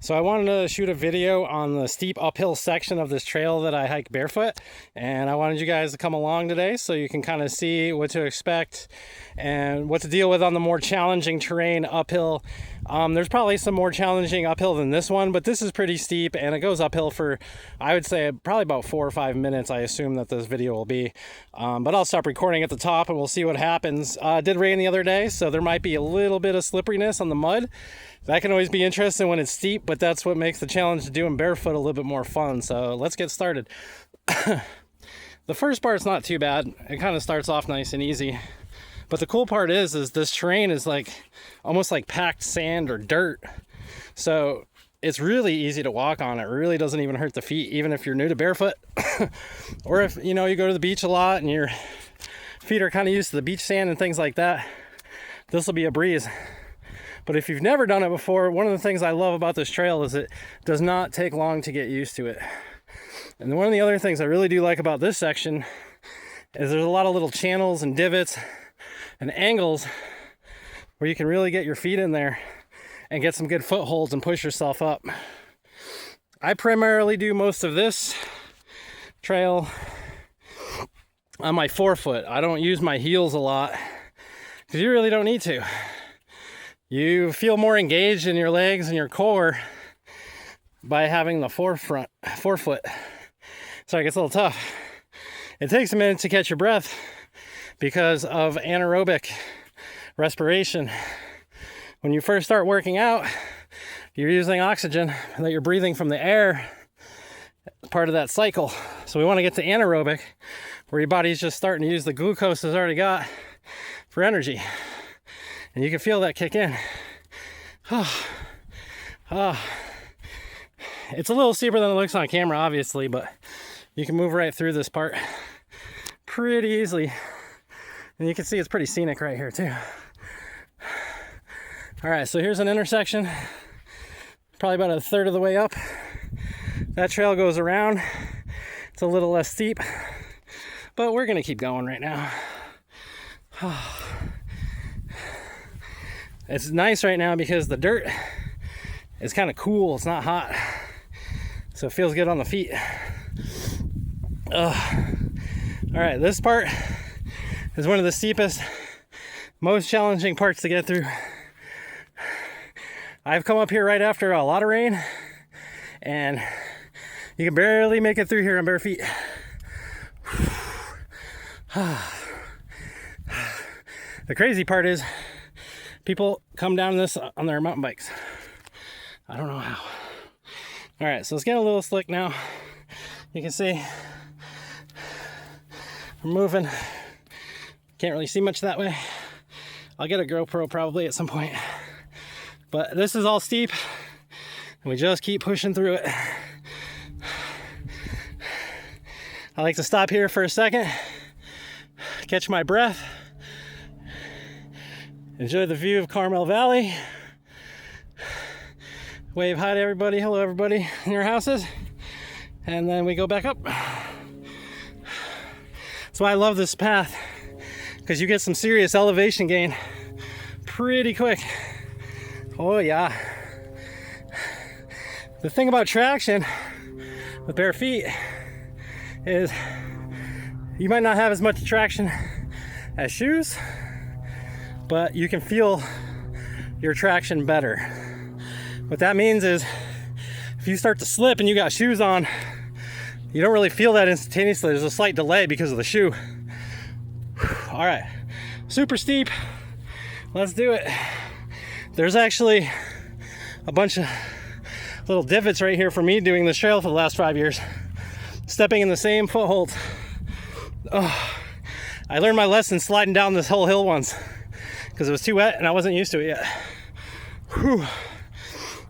So I wanted to shoot a video on the steep uphill section of this trail that I hike barefoot, and I wanted you guys to come along today so you can kind of see what to expect and what to deal with on the more challenging terrain uphill. There's probably some more challenging uphill than this one, but this is pretty steep and it goes uphill for, I would say, probably about 4 or 5 minutes. I assume that this video will be, but I'll stop recording at the top and we'll see what happens. It did rain the other day, so there might be a little bit of slipperiness on the mud. That can always be interesting when it's steep, but that's what makes the challenge of doing barefoot a little bit more fun. So let's get started. The first part's not too bad. It kind of starts off nice and easy. But the cool part is this terrain is like almost like packed sand or dirt. So it's really easy to walk on. It really doesn't even hurt the feet, even if you're new to barefoot. Or if you go to the beach a lot and your feet are kind of used to the beach sand and things like that, this will be a breeze. But if you've never done it before, one of the things I love about this trail is it does not take long to get used to it. And one of the other things I really do like about this section is there's a lot of little channels and divots and angles where you can really get your feet in there and get some good footholds and push yourself up. I primarily do most of this trail on my forefoot. I don't use my heels a lot because you really don't need to. You feel more engaged in your legs and your core by having the forefoot. Sorry, it gets a little tough. It takes a minute to catch your breath because of anaerobic respiration. When you first start working out, you're using oxygen that you're breathing from the air, part of that cycle. So we want to get to anaerobic, where your body's just starting to use the glucose it's already got for energy. And you can feel that kick in. It's a little steeper than it looks on camera, obviously, but you can move right through this part pretty easily. And you can see it's pretty scenic right here too. All right, so here's an intersection, probably about a third of the way up. That trail goes around. It's a little less steep, but we're gonna keep going right now. It's nice right now because the dirt is kind of cool. It's not hot, so it feels good on the feet. All right, this part is one of the steepest, most challenging parts to get through. I've come up here right after a lot of rain, and you can barely make it through here on bare feet. The crazy part is people come down this on their mountain bikes. I don't know how. All right, so it's getting a little slick now. You can see we're moving. Can't really see much that way. I'll get a GoPro probably at some point. But this is all steep, and we just keep pushing through it. I like to stop here for a second, catch my breath, enjoy the view of Carmel Valley, wave hi to everybody, hello everybody in your houses, and then we go back up. So I love this path because you get some serious elevation gain pretty quick. Oh yeah. The thing about traction with bare feet is you might not have as much traction as shoes, but you can feel your traction better. What that means is if you start to slip and you got shoes on, you don't really feel that instantaneously. There's a slight delay because of the shoe. All right, super steep. Let's do it. There's actually a bunch of little divots right here for me doing this trail for the last 5 years, stepping in the same footholds. Oh, I learned my lesson sliding down this whole hill once because it was too wet and I wasn't used to it yet. Whew.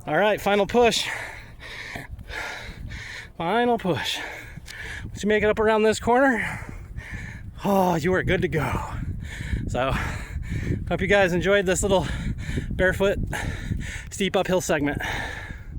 All right, final push. Final push. Once you make it up around this corner, oh, you are good to go. So, hope you guys enjoyed this little barefoot steep uphill segment.